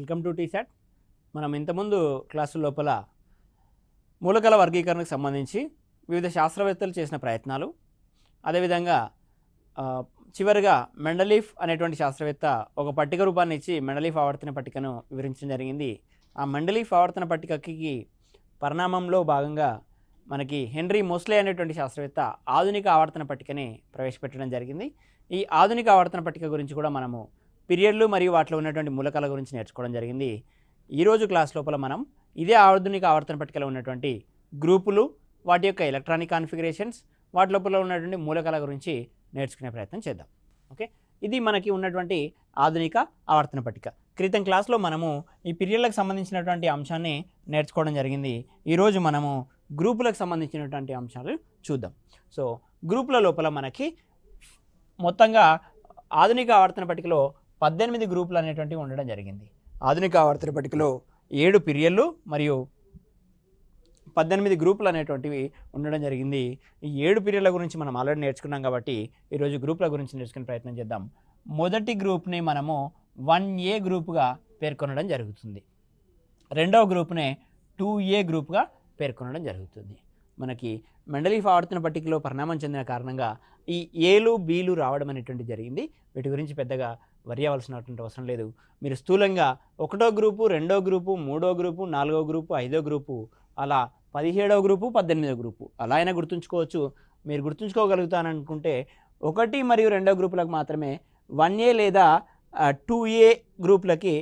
Welcome to T-SAT. మనం ఇంతకుముందు class లోపల మూలకాల వర్గీకరణకు సంబంధించి వివిధ శాస్త్రవేత్తలు చేసిన ప్రయత్నాలు, అదేవిధంగా చివరిగా మెండలీఫ్ అనేటువంటి శాస్త్రవేత్త ఒక పట్టిక రూపాన్ని ఇచ్చి మెండలీఫ్ ఆవర్తన పట్టికను వివరించడం జరిగింది. ఆ మెండలీఫ్ ఆవర్తన పట్టికకి పరిణామంలో భాగంగా మనకి హెన్రీ మోస్లే అనేటువంటి శాస్త్రవేత్త ఆధునిక ఆవర్తన పట్టికని ప్రవేశపెట్టడం జరిగింది. ఈ ఆధునిక ఆవర్తన పట్టిక గురించి కూడా మనము పీరియడ్లు మరియు వాటిలో ఉన్నటువంటి మూలకాల గురించి నేర్చుకోవడం జరిగింది. ఈరోజు క్లాస్ లోపల మనం ఇదే ఆధునిక ఆవర్తన పట్టికలో ఉన్నటువంటి గ్రూపులు, వాటి యొక్క ఎలక్ట్రానిక్ కాన్ఫిగరేషన్స్, వాటి లోపల ఉన్నటువంటి మూలకాల గురించి నేర్చుకునే ప్రయత్నం చేద్దాం. ఓకే, ఇది మనకి ఉన్నటువంటి ఆధునిక ఆవర్తన పట్టిక. క్రితం క్లాస్లో మనము ఈ పీరియడ్లకు సంబంధించినటువంటి అంశాన్ని నేర్చుకోవడం జరిగింది. ఈరోజు మనము గ్రూపులకు సంబంధించినటువంటి అంశాలు చూద్దాం. సో గ్రూపుల లోపల మనకి మొత్తంగా ఆధునిక ఆవర్తన పట్టికలో 18 గ్రూపులు అనేటువంటివి ఉండడం జరిగింది. ఆధునిక ఆవర్తన పట్టికలో 7 పీరియడ్లు మరియు 18 గ్రూపులు అనేటువంటివి ఉండడం జరిగింది. ఈ 7 పీరియడ్ల గురించి మనం ఆల్రెడీ నేర్చుకున్నాం కాబట్టి ఈరోజు గ్రూపుల గురించి నేర్చుకునే ప్రయత్నం చేద్దాం. మొదటి గ్రూప్ని మనము 1A గ్రూప్గా పేర్కొనడం జరుగుతుంది. రెండవ గ్రూప్నే 2A గ్రూప్గా పేర్కొనడం జరుగుతుంది. మనకి మెండలీఫ్ ఆవర్తన పట్టికలో పరిణామం చెందిన కారణంగా ఈ ఏలు బీలు రావడం అనేటువంటి జరిగింది. వీటి గురించి పెద్దగా వరి అవ్వాల్సినటువంటి అవసరం లేదు. మీరు స్థూలంగా 1వ గ్రూపు, 2వ గ్రూపు, 3వ గ్రూపు, 4వ గ్రూపు, 5వ గ్రూపు, అలా 17వ గ్రూపు, 18వ గ్రూపు అలా అయినా గుర్తుంచుకోవచ్చు. మీరు గుర్తుంచుకోగలుగుతాననుకుంటే 1 మరియు 2వ గ్రూపులకు మాత్రమే 1A లేదా 2A గ్రూపులకి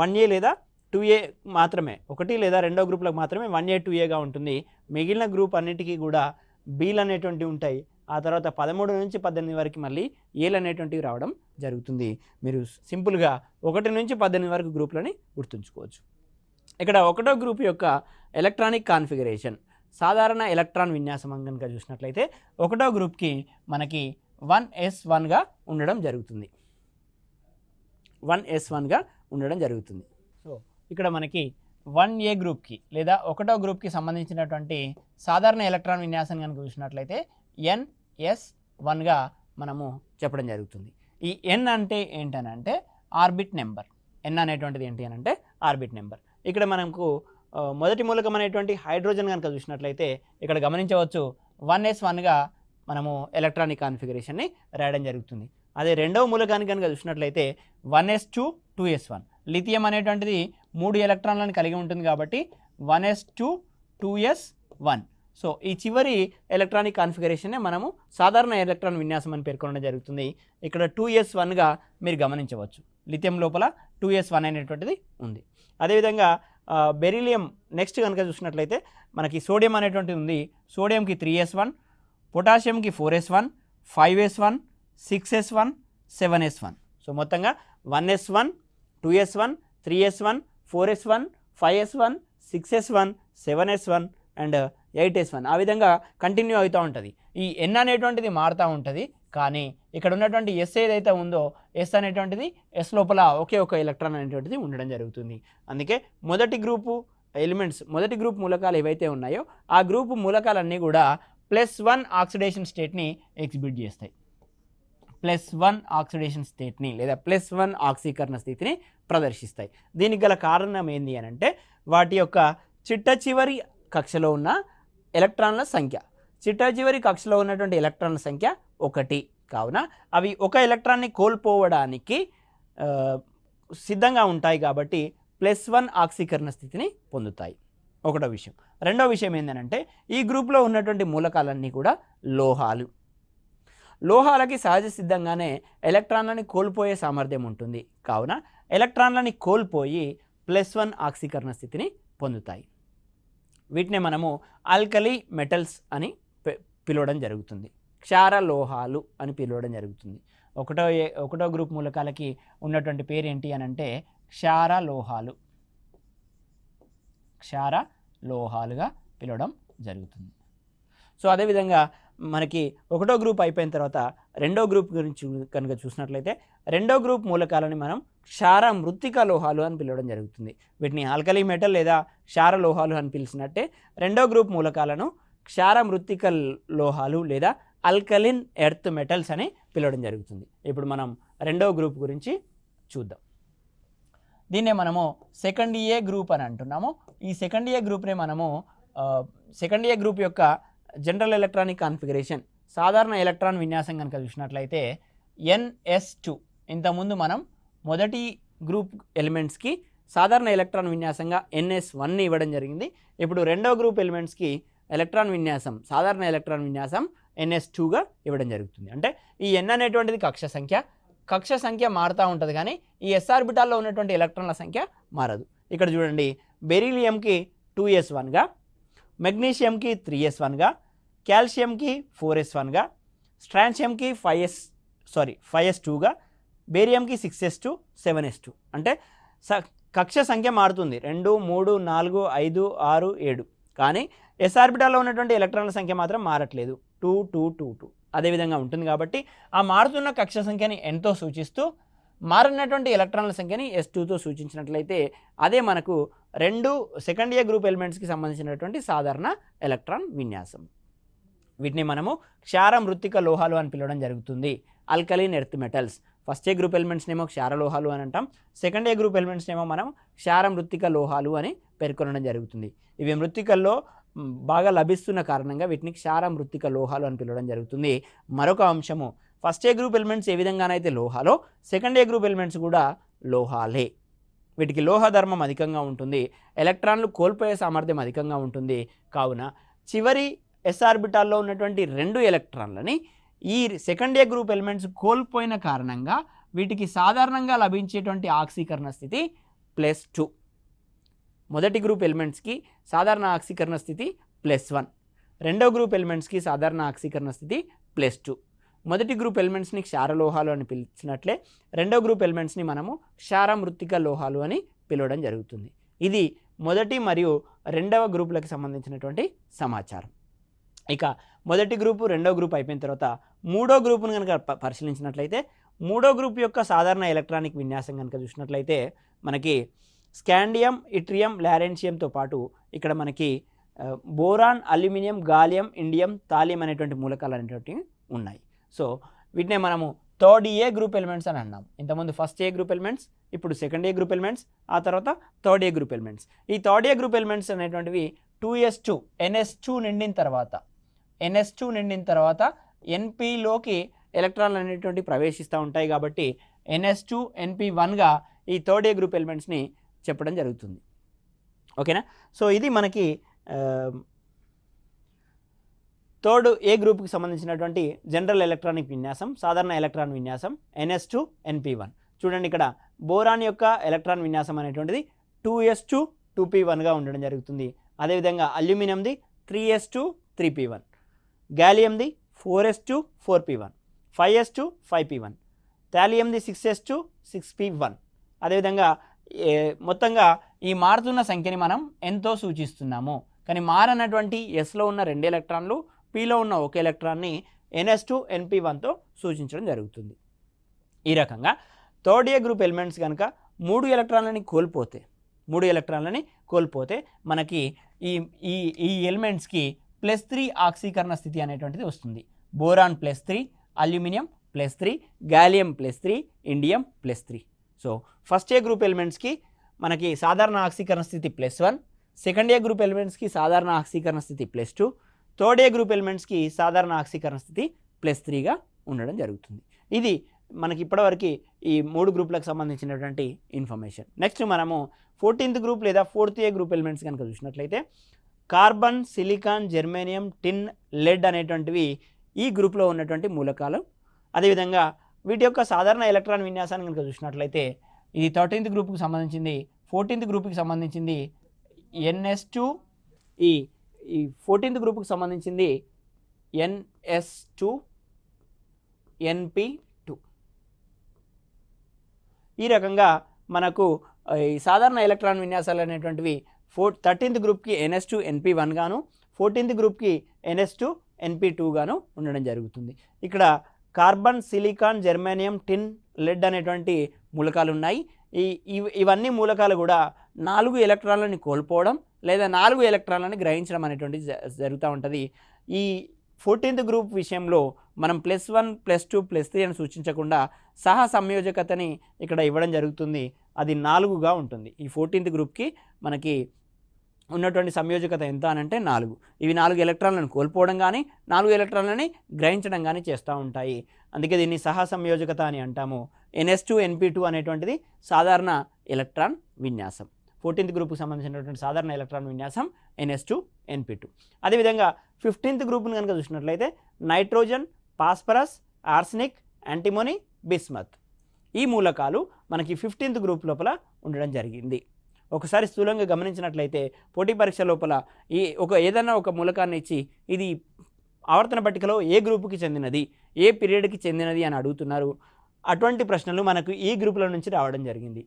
1A లేదా 2A మాత్రమే, 1 లేదా 2వ గ్రూపులకు మాత్రమే 1A 2Aగా ఉంటుంది. మిగిలిన గ్రూప్ అన్నిటికీ కూడా బీలు అనేటువంటివి ఉంటాయి. ఆ తర్వాత 13 నుంచి 18 వరకు మళ్ళీ ఏలు అనేటువంటివి రావడం జరుగుతుంది. మీరు సింపుల్గా 1 నుంచి 18 వరకు గ్రూపులని గుర్తుంచుకోవచ్చు. ఇక్కడ 1వ గ్రూప్ యొక్క ఎలక్ట్రానిక్ కాన్ఫిగరేషన్, సాధారణ ఎలక్ట్రాన్ విన్యాసం కనుక చూసినట్లయితే 1వ గ్రూప్కి మనకి 1s1గా ఉండడం జరుగుతుంది. 1s1గా ఉండడం జరుగుతుంది. సో ఇక్కడ మనకి 1A గ్రూప్కి లేదా 1వ గ్రూప్కి సంబంధించినటువంటి సాధారణ ఎలక్ట్రాన్ విన్యాసం కనుక చూసినట్లయితే NS1గా మనము చెప్పడం జరుగుతుంది. ఈ N అంటే ఏంటనంటే ఆర్బిట్ నెంబర్. N అనేటువంటిది ఏంటి అని అంటే ఆర్బిట్ నెంబర్. ఇక్కడ మనకు మొదటి మూలకం అనేటువంటి హైడ్రోజన్ కనుక చూసినట్లయితే ఇక్కడ గమనించవచ్చు 1s1గా మనము ఎలక్ట్రానిక్ కాన్ఫిగరేషన్ని రాయడం జరుగుతుంది. అదే రెండవ మూలకానికి కనుక చూసినట్లయితే 1s2 2s1. లిథియం అనేటువంటిది 3 ఎలక్ట్రాన్లను కలిగి ఉంటుంది కాబట్టి 1s2 2s1. సో ఈ చివరి ఎలక్ట్రానిక్ కాన్ఫిగరేషన్నే మనము సాధారణ ఎలక్ట్రాన్ విన్యాసం అని పేర్కొనడం జరుగుతుంది. ఇక్కడ 2s1గా మీరు గమనించవచ్చు. లిథియం లోపల 2s1 అనేటువంటిది ఉంది. అదేవిధంగా బెరీలియం నెక్స్ట్ కనుక చూసినట్లయితే మనకి సోడియం అనేటువంటిది ఉంది. సోడియంకి 3s1, పొటాషియంకి 4s1, 5s1, 6s1, 7s1. So మొత్తంగా 1s1, 2s1, 3s1, 4s1, 5s1, 6s1, 7s1 and 8s1 ఆ విధంగా కంటిన్యూ అవుతూ ఉంటుంది. ఈ N అనేటువంటిది మారుతూ ఉంటుంది. కానీ ఇక్కడ ఉన్నటువంటి S ఏదైతే ఉందో S అనేటువంటిది S లోపల ఒకే ఒక ఎలక్ట్రాన్ అనేటువంటిది ఉండడం జరుగుతుంది. అందుకే మొదటి గ్రూపు ఎలిమెంట్స్, మొదటి గ్రూప్ మూలకాలు ఏవైతే ఉన్నాయో ఆ గ్రూపు మూలకాలన్నీ కూడా +1 ఆక్సిడేషన్ స్టేట్ని ఎగ్జిబిట్ చేస్తాయి. +1 ఆక్సిడేషన్ స్టేట్ని లేదా +1 ఆక్సీకరణ స్థితిని ప్రదర్శిస్తాయి. దీనికి గల కారణం ఏంటి అని అంటే వాటి యొక్క చిట్ట చివరి కక్షలో ఉన్న ఎలక్ట్రాన్ల సంఖ్య. చిట్ట చివరి కక్షలో ఉన్నటువంటి ఎలక్ట్రాన్ల సంఖ్య 1 కావున అవి ఒక ఎలక్ట్రాన్ని కోల్పోవడానికి సిద్ధంగా ఉంటాయి కాబట్టి +1 ఆక్సీకరణ స్థితిని పొందుతాయి. ఒకటో విషయం. రెండో విషయం ఏంటంటే ఈ గ్రూప్లో ఉన్నటువంటి మూలకాలన్నీ కూడా లోహాలు. లోహాలకి సహజ సిద్ధంగానే ఎలక్ట్రాన్లని కోల్పోయే సామర్థ్యం ఉంటుంది. కావున ఎలక్ట్రాన్లని కోల్పోయి +1 ఆక్సీకరణ స్థితిని పొందుతాయి. వీటిని మనము ఆల్కలీ మెటల్స్ అని పిలవడం జరుగుతుంది. క్షార లోహాలు అని పిలవడం జరుగుతుంది. ఒకటో గ్రూప్ మూలకాలకి ఉన్నటువంటి పేరు ఏంటి అని అంటే క్షార లోహాలు. క్షార లోహాలుగా పిలవడం జరుగుతుంది. సో అదేవిధంగా మనకి 1వ గ్రూప్ అయిపోయిన తర్వాత 2వ గ్రూప్ గురించి కనుక చూసినట్లయితే 2వ గ్రూప్ మూలకాలని మనం క్షార మృత్తిక లోహాలు అని పిలవడం జరుగుతుంది. వీటిని ఆల్కలీ మెటల్ లేదా క్షార లోహాలు అని పిలిచినట్టే 2వ గ్రూప్ మూలకాలను క్షార మృత్తిక లోహాలు లేదా ఆల్కలిన్ ఎర్త్ మెటల్స్ అని పిలవడం జరుగుతుంది. ఇప్పుడు మనం 2వ గ్రూప్ గురించి చూద్దాం. దీన్నే మనము సెకండ్ ఏ గ్రూప్ అని అంటున్నాము. ఈ సెకండ్ ఏ గ్రూప్నే మనము సెకండ్ ఏ గ్రూప్ యొక్క జనరల్ ఎలక్ట్రానిక్ కాన్ఫిగరేషన్ సాధారణ ఎలక్ట్రాన్ విన్యాసం కనుక చూసినట్లయితే NS2 ఇంతకుముందు మనం మొదటి గ్రూప్ ఎలిమెంట్స్కి సాధారణ ఎలక్ట్రాన్ విన్యాసంగా NS1ని ఇవ్వడం జరిగింది. ఇప్పుడు రెండవ గ్రూప్ ఎలిమెంట్స్కి ఎలక్ట్రాన్ విన్యాసం సాధారణ ఎలక్ట్రాన్ విన్యాసం NS2గా ఇవ్వడం జరుగుతుంది. అంటే ఈ N అనేటువంటిది కక్ష సంఖ్య మారుతూ ఉంటుంది, కానీ ఈ s ఆర్బిటాల్లో ఉన్నటువంటి ఎలక్ట్రాన్ల సంఖ్య మారదు. ఇక్కడ చూడండి, బెరీలియంకి 2s1గా, మెగ్నీషియంకి 3s1గా, కాల్షియంకి 4s1గా, స్ట్రాన్షియంకి 5s2గా, బేరియంకి 6s2, 7s2. అంటే కక్ష సంఖ్య మారుతుంది 2, 3, 4, 5, 6, 7, కానీ s ఆర్బిటాల్లో ఉన్నటువంటి ఎలక్ట్రాన్ల సంఖ్య మాత్రం మారట్లేదు, 2, 2, 2, 2 అదేవిధంగా ఉంటుంది. కాబట్టి ఆ మారుతున్న కక్ష సంఖ్యని nతో సూచిస్తూ మారినటువంటి ఎలక్ట్రాన్ల సంఖ్యని s2తో సూచించినట్లయితే అదే మనకు రెండు సెకండ్ ఏ గ్రూప్ ఎలిమెంట్స్కి సంబంధించినటువంటి సాధారణ ఎలక్ట్రాన్ విన్యాసం. వీటిని మనము క్షార మృత్తిక లోహాలు అని పిలవడం జరుగుతుంది. Alkaline earth metals. First A group ఎలిమెంట్స్నేమో క్షార లోహాలు అని అంటాం, సెకండ్ ఏ గ్రూప్ ఎలిమెంట్స్నేమో మనం క్షార మృత్తిక లోహాలు అని పేర్కొనడం జరుగుతుంది. ఇవి మృత్తికల్లో బాగా లభిస్తున్న కారణంగా వీటిని క్షార మృత్తిక లోహాలు అని పిలవడం జరుగుతుంది. మరొక అంశము, ఫస్ట్ ఏ గ్రూప్ ఎలిమెంట్స్ ఏ విధంగానైతే లోహాలో, సెకండ్ ఏ గ్రూప్ ఎలిమెంట్స్ కూడా లోహాలే. వీటికి లోహ ధర్మం అధికంగా ఉంటుంది, ఎలక్ట్రాన్లు కోల్పోయే సామర్థ్యం అధికంగా ఉంటుంది. కావున చివరి s ఆర్బిటాల్లో ఉన్నటువంటి రెండు ఎలక్ట్రాన్లని ఈ సెకండ్ ఏ గ్రూప్ ఎలిమెంట్స్ కోల్పోయిన కారణంగా వీటికి సాధారణంగా లభించేటువంటి ఆక్సీకరణ స్థితి +2. మొదటి గ్రూప్ ఎలిమెంట్స్కి సాధారణ ఆక్సీకరణ స్థితి +1, రెండో గ్రూప్ ఎలిమెంట్స్కి సాధారణ ఆక్సీకరణ స్థితి +2. మొదటి గ్రూప్ ఎలిమెంట్స్ని క్షార లోహాలు అని పిలిచినట్లే రెండో గ్రూప్ ఎలిమెంట్స్ని మనము క్షార మృత్తిక లోహాలు అని పిలవడం జరుగుతుంది. ఇది మొదటి మరియు రెండవ గ్రూపులకు సంబంధించినటువంటి సమాచారం. ఇక మొదటి గ్రూపు రెండో గ్రూప్ అయిపోయిన తర్వాత మూడో గ్రూపును కనుక పరిశీలించినట్లయితే మూడో గ్రూప్ యొక్క సాధారణ ఎలక్ట్రానిక్ విన్యాసం కనుక చూసినట్లయితే మనకి స్కాండియం, ఇట్రియం, లారెన్షియంతో పాటు ఇక్కడ మనకి boron, aluminium, gallium, indium, thallium అనేటువంటి మూలకాలు అనేటువంటివి ఉన్నాయి. సో వీటినే మనము థర్డ్ ఏ గ్రూప్ ఎలిమెంట్స్ అని అన్నాం. ఇంతకుముందు ఫస్ట్ ఏ గ్రూప్ ఎలిమెంట్స్, ఇప్పుడు సెకండ్ ఏ గ్రూప్ ఎలిమెంట్స్, ఆ తర్వాత థర్డ్ ఏ గ్రూప్ ఎలిమెంట్స్. ఈ థర్డ్ ఏ గ్రూప్ ఎలిమెంట్స్ అనేటువంటివి 2s2 NS2 నిండిన తర్వాత NPలోకి ఎలక్ట్రాన్లు అనేటువంటి ప్రవేశిస్తూ ఉంటాయి. కాబట్టి NS2 NP1గా ఈ థర్డ్ ఏ గ్రూప్ ఎలిమెంట్స్ని చెప్పడం జరుగుతుంది. ఓకేనా? సో ఇది మనకి థర్డ్ ఏ గ్రూప్కి సంబంధించినటువంటి జనరల్ ఎలక్ట్రానిక్ విన్యాసం, సాధారణ ఎలక్ట్రాన్ విన్యాసం NS2 NP1. చూడండి, ఇక్కడ బోరాన్ యొక్క ఎలక్ట్రాన్ విన్యాసం అనేటువంటిది 2s2 2p1గా ఉండడం జరుగుతుంది. అదేవిధంగా అల్యూమినియంది 3s2 3p1, గాలియంది 4s2 4p1, 5s2 5p1, థాలియంది 6s2 6p1. అదేవిధంగా మొత్తంగా ఈ మారుతున్న సంఖ్యని మనం ఎంతో సూచిస్తున్నాము, కానీ మారనటువంటి ఎస్లో ఉన్న రెండు ఎలక్ట్రాన్లు, పిలో ఉన్న ఒక ఎలక్ట్రాన్ని NS2 NP1తో సూచించడం జరుగుతుంది. ఈ రకంగా థర్డ్ ఏ గ్రూప్ ఎలిమెంట్స్ కనుక మూడు ఎలక్ట్రాన్లని కోల్పోతే మనకి ఈ ఎలిమెంట్స్కి +3 ఆక్సీకరణ స్థితి అనేటువంటిది వస్తుంది. Boron +3, aluminium +3, gallium +3, indium +3. So first A group ఎలిమెంట్స్కి మనకి సాధారణ ఆక్సీకరణ స్థితి +1, సెకండ్ ఏ గ్రూప్ ఎలిమెంట్స్కి సాధారణ ఆక్సీకరణ స్థితి +2, థర్డ్ ఏ గ్రూప్ ఎలిమెంట్స్కి సాధారణ ఆక్సీకరణ స్థితి +3గా ఉండడం జరుగుతుంది. ఇది మనకి ఇప్పటివరకు ఈ మూడు గ్రూపులకు సంబంధించినటువంటి ఇన్ఫర్మేషన్. నెక్స్ట్ మనము 14th గ్రూప్ లేదా 4th ఏ గ్రూప్ ఎలిమెంట్స్ కనుక చూసినట్లయితే కార్బన్, సిలికాన్, జెర్మేనియం, టిన్, లెడ్ అనేటువంటివి ఈ గ్రూప్లో ఉన్నటువంటి మూలకాలు. అదేవిధంగా వీటి యొక్క సాధారణ ఎలక్ట్రాన్ విన్యాసాన్ని కనుక చూసినట్లయితే ఇది 13th గ్రూప్కి సంబంధించింది, 14th గ్రూప్కి సంబంధించింది NS2, ఈ 14th గ్రూప్కి సంబంధించింది NS2 NP2. ఈ రకంగా మనకు ఈ సాధారణ ఎలక్ట్రాన్ విన్యాసాలు అనేటువంటివి 13th గ్రూప్కి NS2 NP1 గాను, 14th గ్రూప్కి NS2 NP2 గాను ఉండడం జరుగుతుంది. ఇక్కడ కార్బన్, సిలికాన్, జెర్మేనియం, టిన్, లెడ్ అనేటువంటి మూలకాలు ఉన్నాయి. ఇవన్నీ మూలకాలు కూడా 4 ఎలక్ట్రాన్లని కోల్పోవడం లేదా 4 ఎలక్ట్రాన్లని గ్రహించడం అనేటువంటిది జరుగుతూ ఉంటుంది. ఈ 14th గ్రూప్ విషయంలో మనం +1 +2 +3 అని సూచించకుండా సహ సంయోజకతని ఇక్కడ ఇవ్వడం జరుగుతుంది. అది 4గా ఉంటుంది. ఈ 14th గ్రూప్కి మనకి ఉన్నటువంటి సంయోజకత ఎంత అని అంటే 4. ఇవి 4 ఎలక్ట్రాన్లను కోల్పోవడం కానీ 4 ఎలక్ట్రాన్లని గ్రహించడం కానీ చేస్తూ ఉంటాయి. అందుకే దీన్ని సహ సంయోజకత అని అంటాము. NS2 NP2 అనేటువంటిది సాధారణ ఎలక్ట్రాన్ విన్యాసం. 14th గ్రూప్కి సంబంధించినటువంటి సాధారణ ఎలక్ట్రాన్ విన్యాసం NS2 NP2. అదేవిధంగా 15th గ్రూప్ని కనుక చూసినట్లయితే nitrogen, phosphorus, arsenic, antimony, bismuth ఈ మూలకాలు మనకి 15th గ్రూప్ లోపల ఉండడం జరిగింది. ఒకసారి స్థూలంగా గమనించినట్లయితే పోటీ పరీక్ష లోపల ఏదైనా ఒక మూలకాన్ని ఇచ్చి ఇది ఆవర్తన పట్టికలో ఏ గ్రూపుకి చెందినది, ఏ పీరియడ్కి చెందినది అని అడుగుతున్నారు. అటువంటి ప్రశ్నలు మనకు ఈ గ్రూపుల నుంచి రావడం జరిగింది.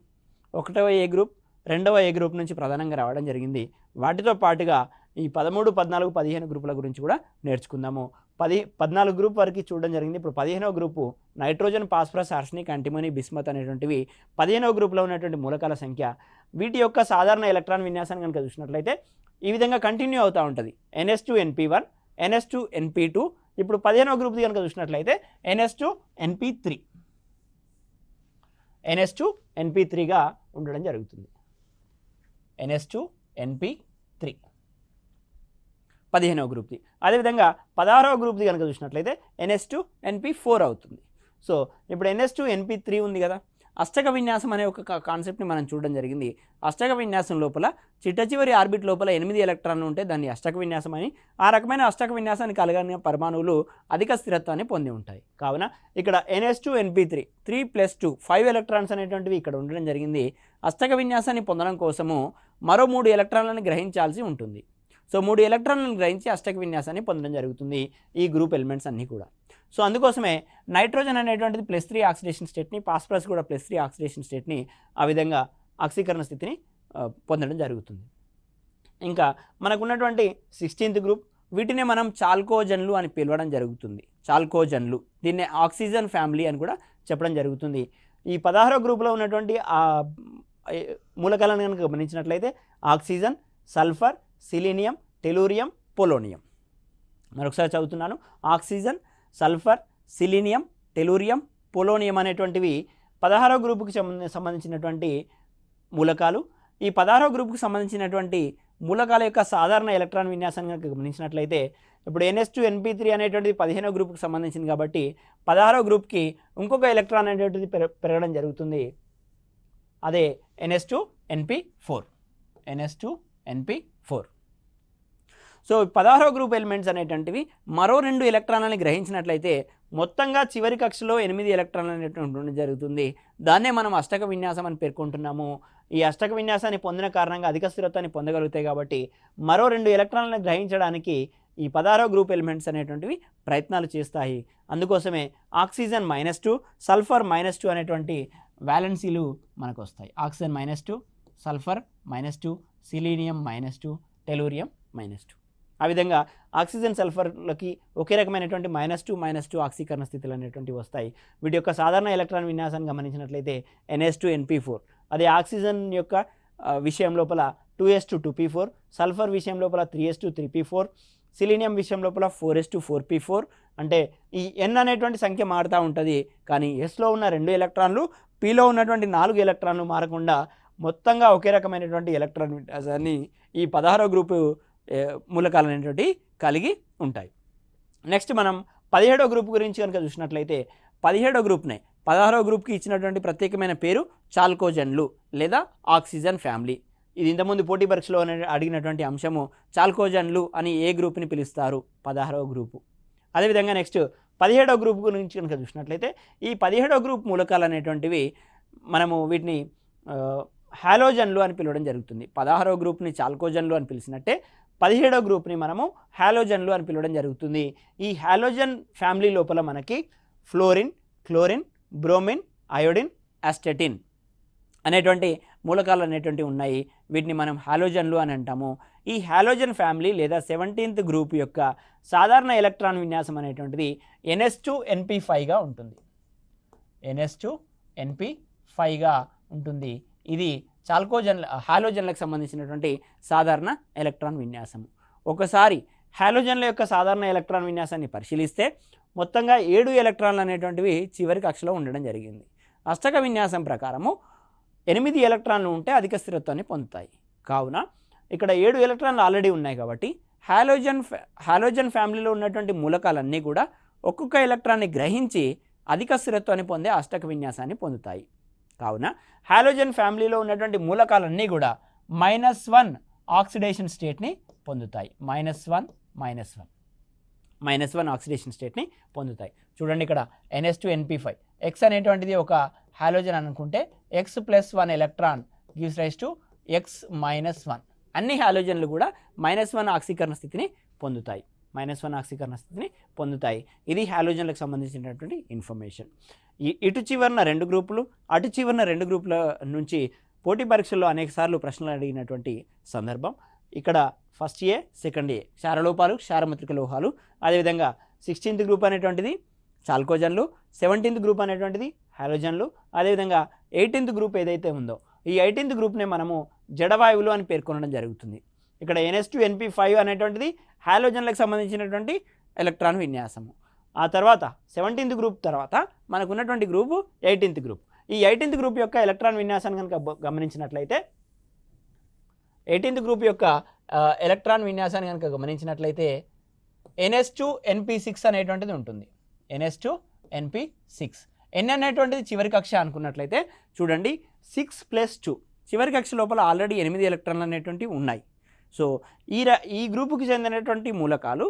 1వ ఏ గ్రూప్, 2వ ఏ గ్రూప్ నుంచి ప్రధానంగా రావడం జరిగింది. వాటితో పాటుగా ఈ 13, 14, 15 గ్రూపుల గురించి కూడా నేర్చుకుందాము. 14 గ్రూప్ వరకు చూడడం జరిగింది. ఇప్పుడు 15వ group nitrogen, phosphorus, arsenic, antimony, bismuth అనేటువంటివి 15వ గ్రూప్లో ఉన్నటువంటి మూలకాల సంఖ్య. వీటి యొక్క సాధారణ ఎలక్ట్రాన్ విన్యాసాన్ని కనుక చూసినట్లయితే ఈ విధంగా కంటిన్యూ అవుతూ ఉంటుంది. NS2 NP1, NS2 NP2. ఇప్పుడు 15వ గ్రూప్ది కనుక చూసినట్లయితే NS2 NP3, NS2 NP3గా ఉండడం జరుగుతుంది. NS2 NP3 15వ గ్రూప్ది. అదేవిధంగా 16వ గ్రూప్ది కనుక చూసినట్లయితే NS2 NP4 అవుతుంది. సో ఇప్పుడు NS2 NP3 ఉంది కదా. అష్టక విన్యాసం అనే ఒక కాన్సెప్ట్ని మనం చూడడం జరిగింది. అష్టక విన్యాసం లోపల చిట్ట చివరి ఆర్బిట్ లోపల 8 ఎలక్ట్రాన్లు ఉంటే దాన్ని అష్టక విన్యాసం అని, ఆ రకమైన అష్టక విన్యాసాన్ని కలిగిన పరమాణువులు అధిక స్థిరత్వాన్ని పొంది ఉంటాయి. కావున ఇక్కడ NS2 NP3 3 + 2 5 ఎలక్ట్రాన్స్ అనేటువంటివి ఇక్కడ ఉండడం జరిగింది. అష్టక విన్యాసాన్ని పొందడం కోసము మరో 3 ఎలక్ట్రాన్లను గ్రహించాల్సి ఉంటుంది. సో 3 ఎలక్ట్రాన్లను గ్రహించి అష్టక విన్యాసాన్ని పొందడం జరుగుతుంది ఈ గ్రూప్ ఎలిమెంట్స్ అన్నీ కూడా. సో అందుకోసమే నైట్రోజన్ అనేటువంటిది +3 ఆక్సిడేషన్ స్టేట్ని, ఫాస్ఫరస్ కూడా +3 ఆక్సిడేషన్ స్టేట్ని, ఆ విధంగా ఆక్సీకరణ స్థితిని పొందడం జరుగుతుంది. ఇంకా మనకున్నటువంటి 16th గ్రూప్, వీటినే మనం చాల్కోజన్లు అని పిలవడం జరుగుతుంది. చాల్కోజన్లు, దీన్నే ఆక్సిజన్ ఫ్యామిలీ అని కూడా చెప్పడం జరుగుతుంది. ఈ 16వ గ్రూప్లో ఉన్నటువంటి ఆ మూలకాలను కనుక గమనించినట్లయితే oxygen, sulphur, selenium, tellurium, polonium. మరొకసారి చదువుతున్నాను. Oxygen, sulphur, selenium, tellurium, polonium అనేటువంటివి 16వ గ్రూపుకి సంబంధించినటువంటి మూలకాలు. ఈ 16వ గ్రూపుకి సంబంధించినటువంటి మూలకాల యొక్క సాధారణ ఎలక్ట్రాన్ విన్యాసాన్ని కనుక గమనించినట్లయితే ఇప్పుడు NS2 NP3 అనేటువంటిది 15వ గ్రూప్కి సంబంధించింది కాబట్టి 16వ గ్రూప్కి ఇంకొక ఎలక్ట్రాన్ అనేటువంటిది పెరగడం జరుగుతుంది. అదే NS2 NP4. NS2 NP4. So 16వ group elements అనేటువంటివి మరో 2 ఎలక్ట్రాన్లని గ్రహించినట్లయితే మొత్తంగా చివరి కక్షలో 8 ఎలక్ట్రాన్లు అనేటువంటి జరుగుతుంది. దాన్నే మనం అష్టక విన్యాసం అని పేర్కొంటున్నాము. ఈ అష్టక విన్యాసాన్ని పొందిన కారణంగా అధిక స్థిరత్వాన్ని పొందగలుగుతాయి కాబట్టి మరో 2 ఎలక్ట్రాన్లను గ్రహించడానికి ఈ 16వ గ్రూప్ ఎలిమెంట్స్ అనేటువంటివి ప్రయత్నాలు చేస్తాయి. అందుకోసమే ఆక్సిజన్ -2, సల్ఫర్ -2 అనేటువంటి వ్యాలెన్సీలు మనకు వస్తాయి. Oxygen -2, sulphur -2, selenium -2, tellurium -2. ఆ విధంగా ఆక్సిజన్, సల్ఫర్లకి ఒకే రకమైనటువంటి -2 ఆక్సీకరణ స్థితులు అనేటువంటివి వస్తాయి. వీటి యొక్క సాధారణ ఎలక్ట్రాన్ విన్యాసాన్ని గమనించినట్లయితే NS2 NP4. అదే ఆక్సిజన్ యొక్క విషయం లోపల 2s2 2p4, సల్ఫర్ విషయం లోపల 3s2 3p4, సిలీనియం విషయం లోపల 4s2 4p4. అంటే ఈ N అనేటువంటి సంఖ్య మారుతూ ఉంటుంది, కానీ Sలో ఉన్న 2 ఎలక్ట్రాన్లు, Pలో ఉన్నటువంటి 4 ఎలక్ట్రాన్లు మారకుండా మొత్తంగా ఒకే రకమైనటువంటి ఎలక్ట్రాన్ విన్యాసాన్ని ఈ 16వ గ్రూపు మూలకాలు అనేటువంటి కలిగి ఉంటాయి. నెక్స్ట్ మనం 17వ గ్రూప్ గురించి కనుక చూసినట్లయితే 17వ గ్రూప్నే 16వ గ్రూప్కి ఇచ్చినటువంటి ప్రత్యేకమైన పేరు చాల్కోజన్లు లేదా ఆక్సిజన్ ఫ్యామిలీ. ఇది ఇంతకుముందు పోటీ పరీక్షలో అడిగినటువంటి అంశము. చాల్కోజన్లు అని ఏ గ్రూప్ని పిలుస్తారు? 16వ గ్రూపు. అదేవిధంగా నెక్స్ట్ 17వ గ్రూప్ గురించి కనుక చూసినట్లయితే ఈ 17వ గ్రూప్ మూలకాలు అనేటువంటివి మనము వీటిని హాలోజన్లు అని పిలవడం జరుగుతుంది. 16వ గ్రూప్ని చాల్కోజన్లు అని పిలిచినట్టే 17వ గ్రూప్ని మనము హాలోజన్లు అని పిలవడం జరుగుతుంది. ఈ హాలోజన్ ఫ్యామిలీ లోపల మనకి ఫ్లోరిన్, క్లోరిన్, బ్రోమిన్, అయోడిన్, అస్టెటిన్ అనేటువంటి మూలకాలు అనేటువంటివి ఉన్నాయి. వీటిని మనం హాలోజన్లు అని అంటాము. ఈ హాలోజన్ ఫ్యామిలీ లేదా 17th గ్రూప్ యొక్క సాధారణ ఎలక్ట్రాన్ విన్యాసం అనేటువంటిది NS2 NP5గా ఉంటుంది. NS2 NP5గా ఉంటుంది. ఇది హాలోజన్లకు సంబంధించినటువంటి సాధారణ ఎలక్ట్రాన్ విన్యాసం. ఒకసారి హాలోజన్ల యొక్క సాధారణ ఎలక్ట్రాన్ విన్యాసాన్ని పరిశీలిస్తే మొత్తంగా 7 ఎలక్ట్రాన్లు అనేటువంటివి చివరి కక్షలో ఉండడం జరిగింది. అష్టక విన్యాసం ప్రకారము 8 ఎలక్ట్రాన్లు ఉంటే అధిక స్థిరత్వాన్ని పొందుతాయి. కావున ఇక్కడ 7 ఎలక్ట్రాన్లు ఆల్రెడీ ఉన్నాయి కాబట్టి హాలోజన్ ఫ్యామిలీలో ఉన్నటువంటి మూలకాలన్నీ కూడా ఒక్కొక్క ఎలక్ట్రాన్ని గ్రహించి అధిక స్థిరత్వాన్ని పొందే అష్టక విన్యాసాన్ని పొందుతాయి. కావున హాలోజన్ ఫ్యామిలీలో ఉన్నటువంటి మూలకాలన్నీ కూడా -1 ఆక్సిడేషన్ స్టేట్ని పొందుతాయి. -1 ఆక్సిడేషన్ స్టేట్ని పొందుతాయి. చూడండి ఇక్కడ NH2NP5 X అనేటువంటిది ఒక హాలోజన్ అనుకుంటే X+1 electron gives rise to X-1. అన్ని హాలోజన్లు కూడా -1 ఆక్సీకరణ స్థితిని పొందుతాయి. ఇది హాలోజన్లకు సంబంధించినటువంటి ఇన్ఫర్మేషన్. ఇటు చివరన 2 గ్రూపులు, అటు చివరన 2 గ్రూపుల నుంచి పోటీ పరీక్షల్లో అనేక సార్లు ప్రశ్నలు అడిగినటువంటి సందర్భం. ఇక్కడ ఫస్ట్ ఏ, సెకండ్ ఏ క్షారలోపాలు, క్షారమత్రిక లోహాలు. అదేవిధంగా 16th గ్రూప్ అనేటువంటిది చాల్కోజన్లు, 17th గ్రూప్ అనేటువంటిది హాలోజన్లు. అదేవిధంగా 18th గ్రూప్ ఏదైతే ఉందో ఈ 18th గ్రూప్నే మనము జడవాయువులు అని పేర్కొనడం జరుగుతుంది. ఇక్కడ NH2NP5 అనేటువంటిది హాలోజన్లకు సంబంధించినటువంటి ఎలక్ట్రాన్ విన్యాసము. ఆ తర్వాత 17th గ్రూప్ తర్వాత మనకు ఉన్నటువంటి గ్రూపు 18th గ్రూప్. ఈ 18th గ్రూప్ యొక్క ఎలక్ట్రాన్ విన్యాసాన్ని కనుక గమనించినట్లయితే 18th గ్రూప్ యొక్క ఎలక్ట్రాన్ విన్యాసాన్ని కనుక గమనించినట్లయితే NH2NP6 అనేటువంటిది ఉంటుంది. NH2NP6 N అనేటువంటిది చివరి కక్ష అనుకున్నట్లయితే చూడండి 6+2 చివరి కక్ష లోపల ఆల్రెడీ 8 ఎలక్ట్రాన్లు అనేటువంటివి ఉన్నాయి. సో ఈ గ్రూపుకి చెందినటువంటి మూలకాలు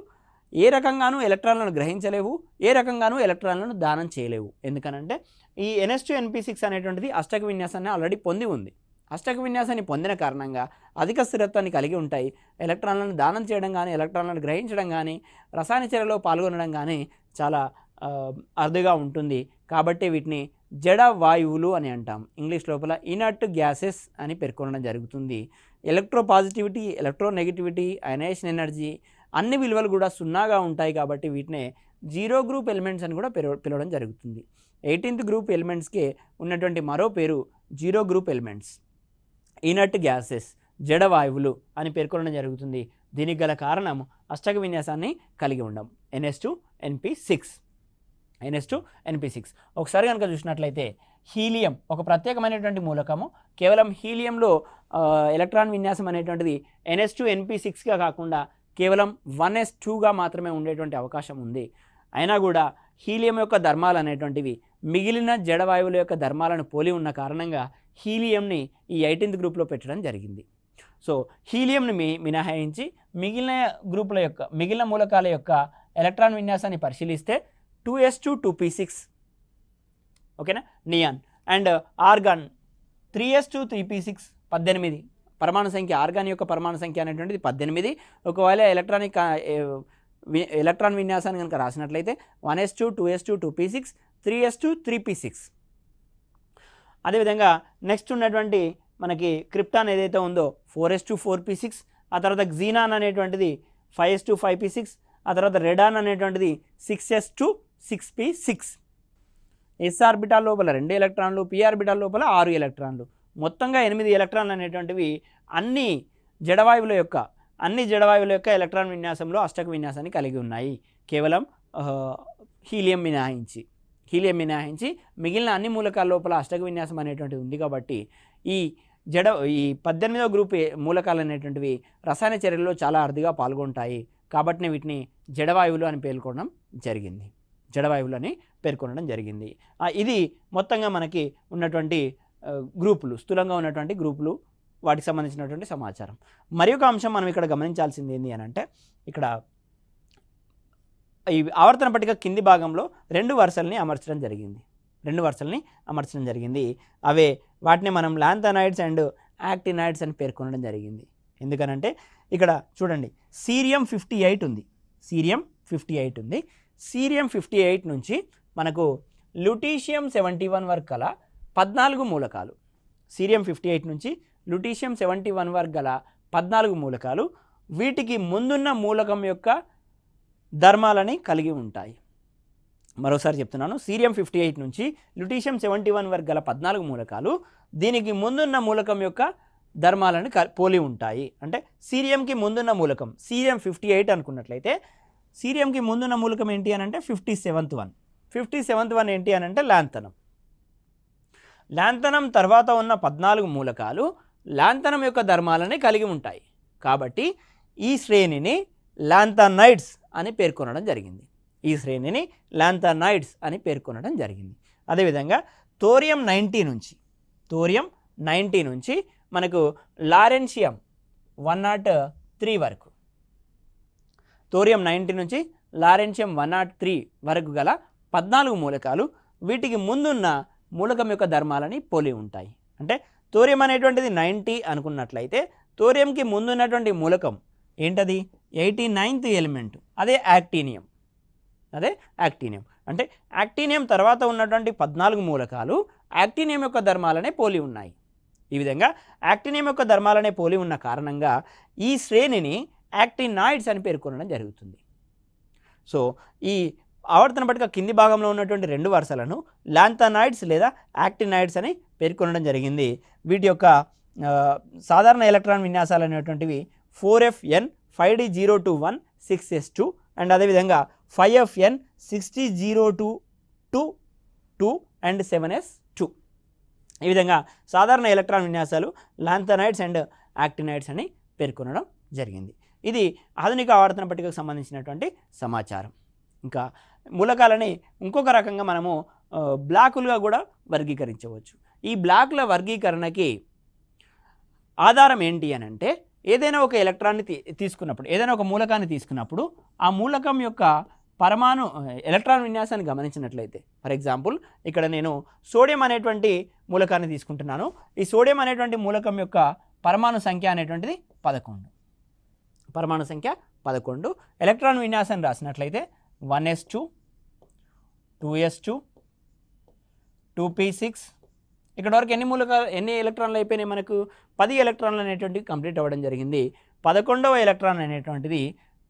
ఏ రకంగానూ ఎలక్ట్రాన్లను గ్రహించలేవు, ఏ రకంగానూ ఎలక్ట్రాన్లను దానం చేయలేవు. ఎందుకనంటే ఈ NH2NP6 అనేటువంటిది అష్టక విన్యాసాన్ని ఆల్రెడీ పొంది ఉంది. అష్టక విన్యాసాన్ని పొందిన కారణంగా అధిక స్థిరత్వాన్ని కలిగి ఉంటాయి. ఎలక్ట్రాన్లను దానం చేయడం కానీ, ఎలక్ట్రాన్లను గ్రహించడం కానీ, రసాయన చర్యలో పాల్గొనడం కానీ చాలా అరుదుగా ఉంటుంది. కాబట్టి వీటిని జడ వాయువులు అని అంటాం. ఇంగ్లీష్ లోపల ఇనర్ట్ గ్యాసెస్ అని పేర్కొనడం జరుగుతుంది. ఎలక్ట్రోపాజిటివిటీ, ఎలక్ట్రోనెగటివిటీ, అయనైజేషన్ ఎనర్జీ అన్ని విలువలు కూడా సున్నాగా ఉంటాయి. కాబట్టి వీటినే 0 గ్రూప్ ఎలిమెంట్స్ అని కూడా పిలవడం జరుగుతుంది. 18th గ్రూప్ ఎలిమెంట్స్కే ఉన్నటువంటి మరో పేరు 0 గ్రూప్ ఎలిమెంట్స్, ఇనర్ట్ గ్యాసెస్, జడవాయువులు అని పేర్కొనడం జరుగుతుంది. దీనికి గల కారణం అష్టక విన్యాసాన్ని కలిగి ఉండడం. NH2NP6 ఒకసారి కనుక చూసినట్లయితే హీలియం ఒక ప్రత్యేకమైనటువంటి మూలకము. కేవలం హీలియంలో ఎలక్ట్రాన్ విన్యాసం అనేటువంటిది NH2NP6గా కాకుండా కేవలం 1s2గా మాత్రమే ఉండేటువంటి అవకాశం ఉంది. అయినా కూడా హీలియం యొక్క ధర్మాలు అనేటువంటివి మిగిలిన జడవాయువుల యొక్క ధర్మాలను పోలి ఉన్న కారణంగా హీలియంని ఈ 18th గ్రూప్లో పెట్టడం జరిగింది. సో హీలియంని మినహాయించి మిగిలిన మూలకాల యొక్క ఎలక్ట్రాన్ విన్యాసాన్ని పరిశీలిస్తే 2s2 2p6 ఓకేనా, neon. And organ 3s2 3p6 18 పరమాణు సంఖ్య. ఆర్గాన్ యొక్క పరమాణు సంఖ్య అనేటువంటిది 18. ఒకవేళ ఎలక్ట్రాన్ విన్యాసాన్ని కనుక రాసినట్లయితే 1s2 2s2 2p6 3s2 3p6. అదేవిధంగా నెక్స్ట్ ఉన్నటువంటి మనకి క్రిప్టాన్ ఏదైతే ఉందో 4s2 4p6. ఆ తర్వాత గ్జీనాన్ అనేటువంటిది 5s2 5p6. ఆ తర్వాత రెడాన్ అనేటువంటిది 6s2 6p6. ఎస్ ఆర్బిటాల్ లోపల 2 ఎలక్ట్రాన్లు, పి ఆర్బిటాల్ లోపల 6 ఎలక్ట్రాన్లు, మొత్తంగా 8 ఎలక్ట్రాన్లు అనేటువంటివి అన్ని జడవాయువుల యొక్క ఎలక్ట్రాన్ విన్యాసంలో అష్టక విన్యాసాన్ని కలిగి ఉన్నాయి. కేవలం హీలియం మినహాయించి మిగిలిన అన్ని మూలకాల లోపల అష్టక విన్యాసం అనేటువంటిది ఉంది. కాబట్టి ఈ 18వ గ్రూప్ మూలకాలు అనేటువంటివి రసాయన చర్యల్లో చాలా అరుదుగా పాల్గొంటాయి. కాబట్టి వీటిని జడవాయువులు అని పేర్కొనడం జరిగింది. ఇది మొత్తంగా మనకి ఉన్నటువంటి గ్రూపులు, స్థూలంగా ఉన్నటువంటి గ్రూపులు, వాటికి సంబంధించినటువంటి సమాచారం. మరి ఒక అంశం మనం ఇక్కడ గమనించాల్సింది ఏంటి అని అంటే, ఇక్కడ ఈ ఆవర్తన పట్టిక కింది భాగంలో 2 వరుసల్ని అమర్చడం జరిగింది. వాటిని మనం లాంథనైడ్స్ అండ్ యాక్టినైడ్స్ అని పేర్కొనడం జరిగింది. ఎందుకనంటే ఇక్కడ చూడండి సీరియం 58 ఉంది. సీరియం 58 నుంచి మనకు ల్యూటీషియం 71 వరకు గల 14 మూలకాలు. సీరియం 58 నుంచి ల్యూటీషియం 71 వరకు గల 14 మూలకాలు వీటికి ముందున్న మూలకం యొక్క ధర్మాలని కలిగి ఉంటాయి. మరోసారి చెప్తున్నాను, సీరియం 58 నుంచి ల్యూటీషియం 71 వరకు గల 14 మూలకాలు దీనికి ముందున్న మూలకం యొక్క ధర్మాలను పోలి ఉంటాయి. అంటే సీరియంకి ముందున్న మూలకం సీరియం 58 అనుకున్నట్లయితే సీరియంకి ముందున్న మూలకం ఏంటి అని అంటే 57th వన్ ఏంటి అని అంటే లాంథనం. లాంథనం తర్వాత ఉన్న 14 మూలకాలు లాంథనం యొక్క ధర్మాలని కలిగి ఉంటాయి. కాబట్టి ఈ శ్రేణిని లాంథనైడ్స్ అని పేర్కొనడం జరిగింది. ఈ శ్రేణిని లాంథనైడ్స్ అని పేర్కొనడం జరిగింది. అదేవిధంగా థోరియం 90 నుంచి మనకు లారెన్షియం 103 వరకు, థోరియం 90 నుంచి లారెన్షియం 103 వరకు గల 14 మూలకాలు వీటికి ముందున్న మూలకం యొక్క ధర్మాలని పోలి ఉంటాయి. అంటే థోరియం అనేటువంటిది 90 అనుకున్నట్లయితే థోరియంకి ముందున్నటువంటి మూలకం ఏంటది? 89th ఎలిమెంట్, అదే యాక్టీనియం. అంటే యాక్టీనియం తర్వాత ఉన్నటువంటి 14 మూలకాలు యాక్టీనియం యొక్క ధర్మాలనే పోలి ఉన్నాయి. ఈ విధంగా యాక్టీనియం యొక్క ధర్మాలనే పోలి ఉన్న కారణంగా ఈ శ్రేణిని యాక్టినాయిడ్స్ అని పేర్కొనడం జరుగుతుంది. సో ఈ ఆవర్తన పట్టిక కింది భాగంలో ఉన్నటువంటి 2 వరుసలను లాంథనైడ్స్ లేదా యాక్టినాయిడ్స్ అని పేర్కొనడం జరిగింది. వీటి యొక్క సాధారణ ఎలక్ట్రాన్ విన్యాసాలు అనేటువంటివి 4Fn 5d021 6s2 అండ్ అదేవిధంగా 5Fn 6002 2 అండ్ 7s2. ఈ విధంగా సాధారణ ఎలక్ట్రాన్ విన్యాసాలు లాంథనైడ్స్ అండ్ యాక్టినాయిడ్స్ అని పేర్కొనడం జరిగింది. ఇది ఆధునిక ఆవర్తన పట్టికకు సంబంధించినటువంటి సమాచారం. ఇంకా మూలకాలని ఇంకొక రకంగా మనము బ్లాకులుగా కూడా వర్గీకరించవచ్చు. ఈ బ్లాకుల వర్గీకరణకి ఆధారం ఏంటి అని అంటే, ఏదైనా ఒక ఎలక్ట్రాన్ని తీసుకున్నప్పుడు, ఏదైనా ఒక మూలకాన్ని తీసుకున్నప్పుడు ఆ మూలకం యొక్క పరమాణు ఎలక్ట్రాన్ విన్యాసాన్ని గమనించినట్లయితే, ఫర్ ఎగ్జాంపుల్ ఇక్కడ నేను సోడియం అనేటువంటి మూలకాన్ని తీసుకుంటున్నాను. ఈ సోడియం అనేటువంటి మూలకం యొక్క పరమాణు సంఖ్య అనేటువంటిది 11. పరమాణు సంఖ్య 11. ఎలక్ట్రాన్ విన్యాసాన్ని రాసినట్లయితే 1s2 2s2 2p6. ఇక్కడ వరకు ఎన్ని ఎలక్ట్రాన్లు అయిపోయినాయి? మనకు 10 ఎలక్ట్రాన్లు అనేటువంటివి కంప్లీట్ అవ్వడం జరిగింది. 11వ ఎలక్ట్రాన్ అనేటువంటిది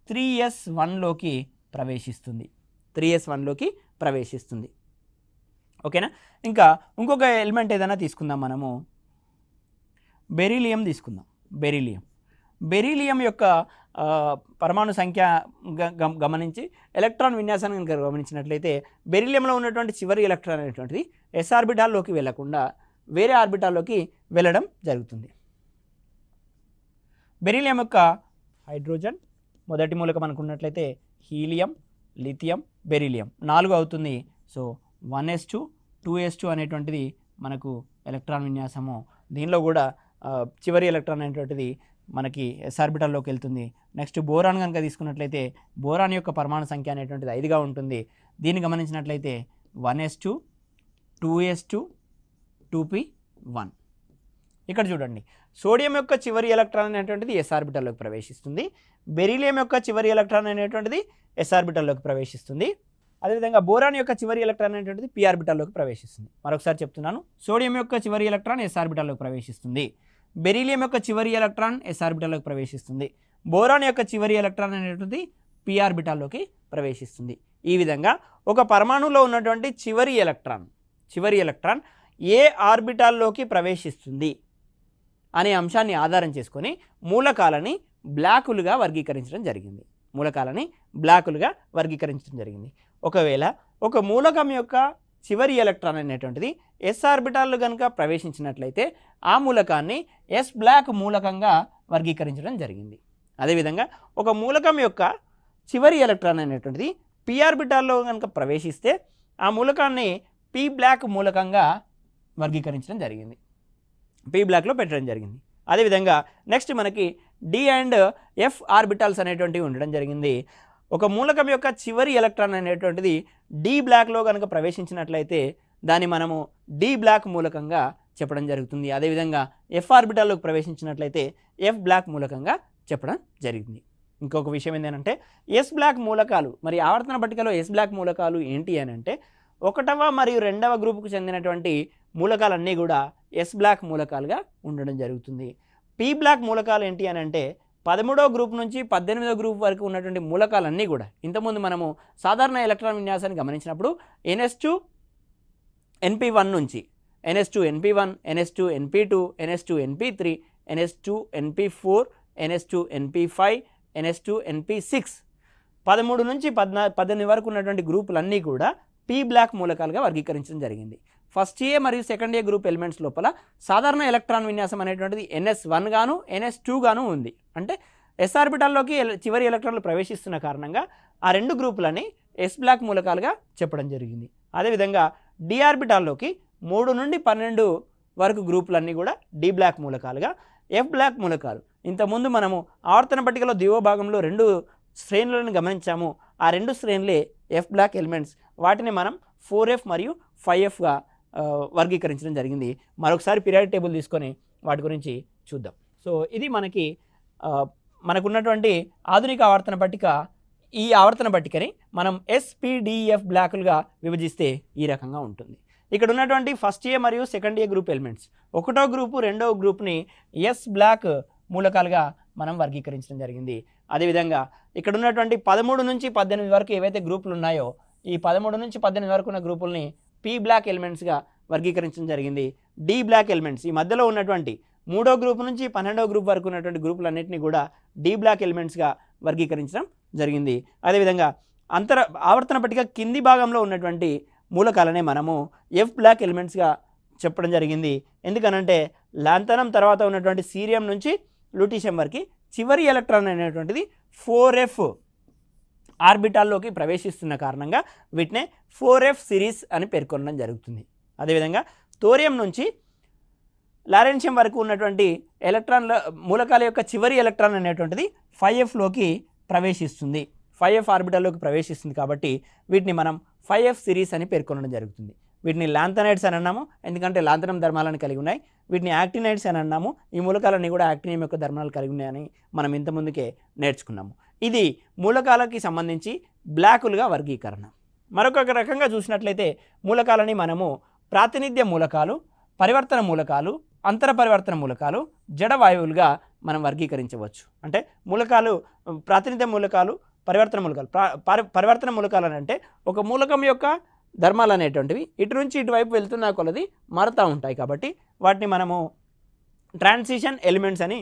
3s1లోకి ప్రవేశిస్తుంది. 3s1లోకి ప్రవేశిస్తుంది. ఓకేనా? ఇంకా ఇంకొక ఎలిమెంట్ ఏదైనా తీసుకుందాం. మనము బెరీలియం తీసుకుందాం. బెరీలియం యొక్క పరమాణు సంఖ్య గమనించి ఎలక్ట్రాన్ విన్యాసాన్ని కనుక గమనించినట్లయితే బెరీలియంలో ఉన్నటువంటి చివరి ఎలక్ట్రాన్ అనేటువంటిది s ఆర్బిటాల్లోకి వెళ్లకుండా వేరే ఆర్బిటాల్లోకి వెళ్ళడం జరుగుతుంది. బెరీలియం యొక్క హైడ్రోజన్ మొదటి మూలకం అనుకున్నట్లయితే హీలియం, లిథియం, బెరీలియం 4 అవుతుంది. సో 1s2 2s2 అనేటువంటిది మనకు ఎలక్ట్రాన్ విన్యాసము. దీనిలో కూడా చివరి ఎలక్ట్రాన్ అనేటువంటిది మనకి s ఆర్బిటాల్లోకి వెళ్తుంది. నెక్స్ట్ బోరాన్ కనుక తీసుకున్నట్లయితే బోరాన్ యొక్క పరమాణు సంఖ్య అనేటువంటిది 5గా ఉంటుంది. దీన్ని గమనించినట్లయితే 1s2 2s2 2p1. ఇక్కడ చూడండి, సోడియం యొక్క చివరి ఎలక్ట్రాన్ అనేటువంటిది s ఆర్బిటాల్లోకి ప్రవేశిస్తుంది. బెరీలియం యొక్క చివరి ఎలక్ట్రాన్ అనేటువంటిది s ఆర్బిటాల్లోకి ప్రవేశిస్తుంది. అదేవిధంగా బోరాన్ యొక్క చివరి ఎలక్ట్రాన్ అనేటువంటిది p ఆర్బిటాల్లోకి ప్రవేశిస్తుంది. మరొకసారి చెప్తున్నాను, సోడియం యొక్క చివరి ఎలక్ట్రాన్ s ఆర్బిటాల్లోకి ప్రవేశిస్తుంది. బెరీలియం యొక్క చివరి ఎలక్ట్రాన్ s ఆర్బిటాల్లోకి ప్రవేశిస్తుంది. బోరాన్ యొక్క చివరి ఎలక్ట్రాన్ అనేటువంటిది p ఆర్బిటాల్లోకి ప్రవేశిస్తుంది. ఈ విధంగా ఒక పరమాణువులో ఉన్నటువంటి చివరి ఎలక్ట్రాన్ ఏ ఆర్బిటాల్లోకి ప్రవేశిస్తుంది అనే అంశాన్ని ఆధారం చేసుకొని మూలకాలని బ్లాకులుగా వర్గీకరించడం జరిగింది. ఒకవేళ ఒక మూలకం యొక్క చివరి ఎలక్ట్రాన్ అనేటువంటిది s ఆర్బిటాల్లో కనుక ప్రవేశించినట్లయితే ఆ మూలకాన్ని s బ్లాక్ మూలకంగా వర్గీకరించడం జరిగింది. అదేవిధంగా ఒక మూలకం యొక్క చివరి ఎలక్ట్రాన్ అనేటువంటిది p ఆర్బిటాల్లో కనుక ప్రవేశిస్తే ఆ మూలకాన్ని p బ్లాక్ మూలకంగా వర్గీకరించడం జరిగింది, p బ్లాక్లో పెట్టడం జరిగింది. అదేవిధంగా నెక్స్ట్ మనకి d అండ్ f ఆర్బిటాల్స్ అనేటువంటివి ఉండడం జరిగింది. ఒక మూలకం యొక్క చివరి ఎలక్ట్రాన్ అనేటువంటిది d బ్లాక్లో కనుక ప్రవేశించినట్లయితే దాన్ని మనము d బ్లాక్ మూలకంగా చెప్పడం జరుగుతుంది. అదేవిధంగా f ఆర్బిటాల్లోకి ప్రవేశించినట్లయితే f బ్లాక్ మూలకంగా చెప్పడం జరిగింది. ఇంకొక విషయం ఏంటంటే s బ్లాక్ మూలకాలు, మరి ఆవర్తన పట్టికలో s బ్లాక్ మూలకాలు ఏంటి అని అంటే 1వ మరియు 2వ గ్రూపుకు చెందినటువంటి మూలకాలన్నీ కూడా s బ్లాక్ మూలకాలుగా ఉండడం జరుగుతుంది. p బ్లాక్ మూలకాలు ఏంటి అని అంటే 13వ గ్రూప్ నుంచి 18వ గ్రూప్ వరకు ఉన్నటువంటి మూలకాలన్నీ కూడా ఇంతకుముందు మనము సాధారణ ఎలక్ట్రాన్ విన్యాసాన్ని గమనించినప్పుడు ns2 np1 నుంచి ns2 np1 ns2 np2 ns2 np3 ns2 np4 ns2 np5 ns2 np6 13 నుంచి 18 వరకు ఉన్నటువంటి గ్రూపులన్నీ కూడా p బ్లాక్ మూలకాలుగా వర్గీకరించడం జరిగింది. ఫస్ట్ ఏ మరియు సెకండ్ ఏ గ్రూప్ ఎలిమెంట్స్ లోపల సాధారణ ఎలక్ట్రాన్ విన్యాసం అనేటువంటిది NS1 గాను NS2 గాను ఉంది. అంటే ఎస్ ఆర్బిటాల్లోకి చివరి ఎలక్ట్రాన్లు ప్రవేశిస్తున్న కారణంగా ఆ రెండు గ్రూపులని ఎస్ బ్లాక్ మూలకాలుగా చెప్పడం జరిగింది. అదేవిధంగా డి ఆర్బిటాల్లోకి 3 నుండి 12 వరకు గ్రూపులన్నీ కూడా డి బ్లాక్ మూలకాలుగా, ఎఫ్ బ్లాక్ మూలకాలు ఇంతకుముందు మనము ఆవర్తన పట్టికలో దిగువ భాగంలో 2 శ్రేణులను గమనించాము. ఆ 2 శ్రేణులే ఎఫ్ బ్లాక్ ఎలిమెంట్స్. వాటిని మనం 4F మరియు 5Fగా వర్గీకరించడం జరిగింది. మరొకసారి పీరియాడిక్ టేబుల్ తీసుకొని వాటి గురించి చూద్దాం. సో ఇది మనకున్నటువంటి ఆధునిక ఆవర్తన పట్టిక. ఈ ఆవర్తన పట్టికని మనం SPDF బ్లాకులుగా విభజిస్తే ఈ రకంగా ఉంటుంది. ఇక్కడ ఉన్నటువంటి ఫస్ట్ ఏ మరియు సెకండ్ ఏ గ్రూప్ ఎలిమెంట్స్, ఒకటో గ్రూపు రెండవ గ్రూప్ని ఎస్ బ్లాక్ మూలకాలుగా మనం వర్గీకరించడం జరిగింది. అదేవిధంగా ఇక్కడ ఉన్నటువంటి 13 నుంచి 18 వరకు ఏవైతే గ్రూపులు ఉన్నాయో ఈ 13 నుంచి 18 వరకు ఉన్న గ్రూపుల్ని పి బ్లాక్ ఎలిమెంట్స్గా వర్గీకరించడం జరిగింది. డి బ్లాక్ ఎలిమెంట్స్ ఈ మధ్యలో ఉన్నటువంటి 3వ గ్రూప్ నుంచి 12వ గ్రూప్ వరకు ఉన్నటువంటి గ్రూపులన్నింటినీ కూడా డి బ్లాక్ ఎలిమెంట్స్గా వర్గీకరించడం జరిగింది. అదేవిధంగా ఆవర్తన పట్టిక కింది భాగంలో ఉన్నటువంటి మూలకాలనే మనము ఎఫ్ బ్లాక్ ఎలిమెంట్స్గా చెప్పడం జరిగింది. ఎందుకనంటే లాంతనం తర్వాత ఉన్నటువంటి సీరియం నుంచి లూటీషియం వరకు చివరి ఎలక్ట్రాన్ అనేటువంటిది 4F ఆర్బిటాల్లోకి ప్రవేశిస్తున్న కారణంగా వీటినే 4F సిరీస్ అని పేర్కొనడం జరుగుతుంది. అదేవిధంగా థోరియం నుంచి లారెన్షియం వరకు ఉన్నటువంటి ఎలక్ట్రాన్ల మూలకాల యొక్క చివరి ఎలక్ట్రాన్ అనేటువంటిది 5Fలోకి ప్రవేశిస్తుంది. 5F ఆర్బిటాల్లోకి ప్రవేశిస్తుంది కాబట్టి వీటిని మనం 5F సిరీస్ అని పేర్కొనడం జరుగుతుంది. వీటిని లాంథనైడ్స్ అని అన్నాము, ఎందుకంటే లాంతనం ధర్మాలను కలిగి ఉన్నాయి. వీటిని యాక్టినైడ్స్ అని అన్నాము, ఈ మూలకాలన్నీ కూడా యాక్టినియం యొక్క ధర్మాలు కలిగి ఉన్నాయని మనం ఇంతకుముందుకే నేర్చుకున్నాము. ఇది మూలకాలకి సంబంధించి బ్లాకులుగా వర్గీకరణ. మరొక రకంగా చూసినట్లయితే మూలకాలని మనము ప్రాతినిధ్య మూలకాలు, పరివర్తన మూలకాలు, అంతర పరివర్తన మూలకాలు, జడ వాయువులుగా మనం వర్గీకరించవచ్చు. అంటే మూలకాలు ప్రాతినిధ్య మూలకాలు, పరివర్తన మూలకాలు. పరివర్తన మూలకాలు అని అంటే ఒక మూలకం యొక్క ధర్మాలు అనేటువంటివి ఇటు నుంచి ఇటువైపు వెళ్తున్న కొలది మారుతూ ఉంటాయి కాబట్టి వాటిని మనము ట్రాన్సిషన్ ఎలిమెంట్స్ అని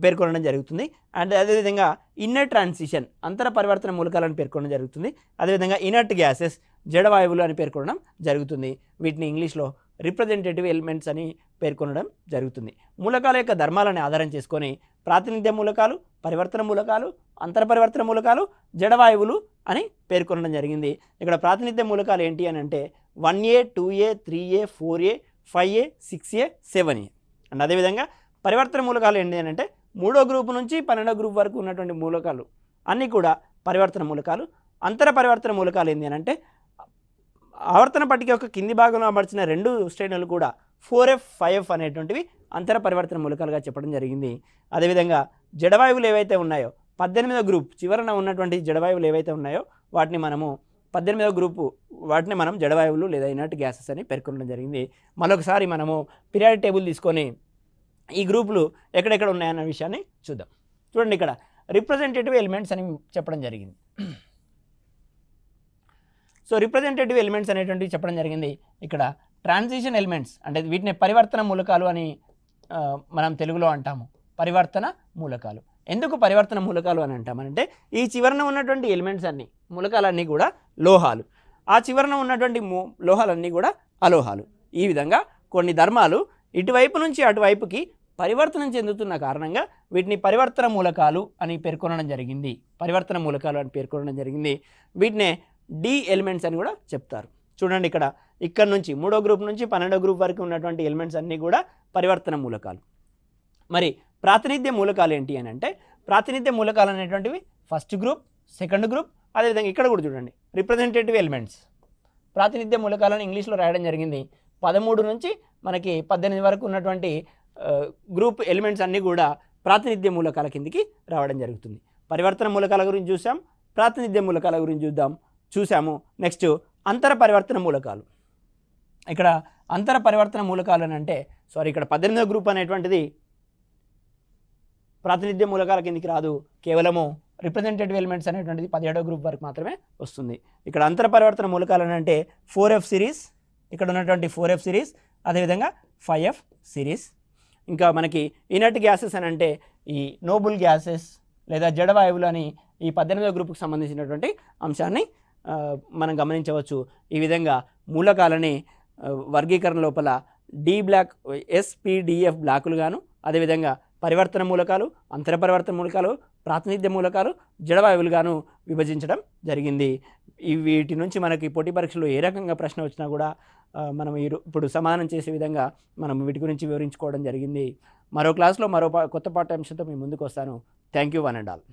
పేర్కొనడం జరుగుతుంది. అండ్ అదేవిధంగా ఇన్నర్ ట్రాన్సిషన్ అంతర పరివర్తన మూలకాలను పేర్కొనడం జరుగుతుంది. అదేవిధంగా ఇనర్ట్ గ్యాసెస్ జడవాయువులు అని పేర్కొనడం జరుగుతుంది. వీటిని ఇంగ్లీష్లో రిప్రజెంటేటివ్ ఎలిమెంట్స్ అని పేర్కొనడం జరుగుతుంది. మూలకాల యొక్క ధర్మాలను ఆధారం చేసుకొని ప్రాతినిధ్య మూలకాలు, పరివర్తన మూలకాలు, అంతర పరివర్తన మూలకాలు, జడవాయువులు అని పేర్కొనడం జరిగింది. ఇక్కడ ప్రాతినిధ్య మూలకాలు ఏంటి అని అంటే 1A, 2A, 3A, 4A, 5A, 6A, 7A. And అదేవిధంగా పరివర్తన మూలకాలు ఏంటి అని అంటే 3వ గ్రూపు నుంచి 12వ గ్రూప్ వరకు ఉన్నటువంటి మూలకాలు అన్నీ కూడా పరివర్తన మూలకాలు. అంతర పరివర్తన మూలకాలు ఏంటి అని అంటే ఆవర్తన పట్టిక యొక్క కింది భాగంలో అమర్చిన 2 శ్రేణులు కూడా 4F, 5F అనేటువంటివి అంతర పరివర్తన మూలకాలుగా చెప్పడం జరిగింది. అదేవిధంగా జడవాయువులు ఏవైతే ఉన్నాయో 18వ గ్రూప్ చివరన ఉన్నటువంటి జడవాయువులు ఏవైతే ఉన్నాయో వాటిని మనము 18వ గ్రూపు వాటిని మనం జడవాయువులు లేదా ఇనర్ట్ గ్యాసెస్ అని పేర్కొనడం జరిగింది. మరొకసారి మనము పీరియాడిక్ టేబుల్ తీసుకొని ఈ గ్రూపులు ఎక్కడెక్కడ ఉన్నాయన్న విషయాన్ని చూద్దాం. చూడండి, ఇక్కడ రిప్రజెంటేటివ్ ఎలిమెంట్స్ అని చెప్పడం జరిగింది. సో రిప్రజెంటేటివ్ ఎలిమెంట్స్ అనేటువంటివి చెప్పడం జరిగింది. ఇక్కడ ట్రాన్సిషన్ ఎలిమెంట్స్ అంటే వీటిని పరివర్తన మూలకాలు అని మనం తెలుగులో అంటాము. పరివర్తన మూలకాలు. ఎందుకు పరివర్తన మూలకాలు అని అంటామంటే ఈ చివరన ఉన్నటువంటి ఎలిమెంట్స్ అన్నీ మూలకాలన్నీ కూడా లోహాలు, ఆ చివరన ఉన్నటువంటి లోహాలన్నీ కూడా అలోహాలు. ఈ విధంగా కొన్ని ధర్మాలు ఇటువైపు నుంచి అటువైపుకి పరివర్తనం చెందుతున్న కారణంగా వీటిని పరివర్తన మూలకాలు అని పేర్కొనడం జరిగింది. పరివర్తన మూలకాలు అని పేర్కొనడం జరిగింది. వీటినే డి ఎలిమెంట్స్ అని కూడా చెప్తారు. చూడండి, ఇక్కడ నుంచి 3వ గ్రూప్ నుంచి 12వ గ్రూప్ వరకు ఉన్నటువంటి ఎలిమెంట్స్ అన్నీ కూడా పరివర్తన మూలకాలు. మరి ప్రాతినిధ్య మూలకాలు ఏంటి అని అంటే ప్రాతినిధ్య మూలకాలు అనేటువంటివి ఫస్ట్ గ్రూప్, సెకండ్ గ్రూప్, అదేవిధంగా ఇక్కడ కూడా చూడండి రిప్రజెంటేటివ్ ఎలిమెంట్స్. ప్రాతినిధ్య మూలకాలను ఇంగ్లీష్లో రాయడం జరిగింది. 13 నుంచి మనకి 18 వరకు ఉన్నటువంటి గ్రూప్ ఎలిమెంట్స్ అన్నీ కూడా ప్రాతినిధ్య మూలకాల కిందికి రావడం జరుగుతుంది. పరివర్తన మూలకాల గురించి చూసాం, ప్రాతినిధ్య మూలకాల గురించి చూసాము. నెక్స్ట్ అంతర పరివర్తన మూలకాలు. ఇక్కడ అంతర పరివర్తన మూలకాలు అని అంటే ఇక్కడ 18వ గ్రూప్ అనేటువంటిది ప్రాతినిధ్య మూలకాల కిందికి రాదు, కేవలము రిప్రజెంటేటివ్ ఎలిమెంట్స్ అనేటువంటిది 17వ గ్రూప్ వరకు మాత్రమే వస్తుంది. ఇక్కడ అంతర పరివర్తన మూలకాలు అని అంటే 4F సిరీస్, ఇక్కడ ఉన్నటువంటి 4F సిరీస్, అదేవిధంగా 5F సిరీస్. ఇంకా మనకి ఇనర్ట్ గ్యాసెస్ అని అంటే ఈ నోబుల్ గ్యాసెస్ లేదా జడవాయువులు అని ఈ 18వ గ్రూప్కి సంబంధించినటువంటి అంశాన్ని మనం గమనించవచ్చు. ఈ విధంగా మూలకాలని వర్గీకరణ లోపల డి బ్లాక్ ఎస్పిడిఎఫ్ బ్లాకులు గాను, అదేవిధంగా పరివర్తన మూలకాలు, అంతర పరివర్తన మూలకాలు, ప్రాతినిధ్య మూలకాలు, జడవాయువులు గాను విభజించడం జరిగింది. వీటి నుంచి మనకి పోటీ పరీక్షలో ఏ రకంగా ప్రశ్న వచ్చినా కూడా మనం ఇప్పుడు సమాధానం చేసే విధంగా మనం వీటి గురించి వివరించుకోవడం జరిగింది. మరో క్లాస్లో మరో కొత్త పాఠ్యాంశంతో మీ ముందుకు వస్తాను. Thank you one and all.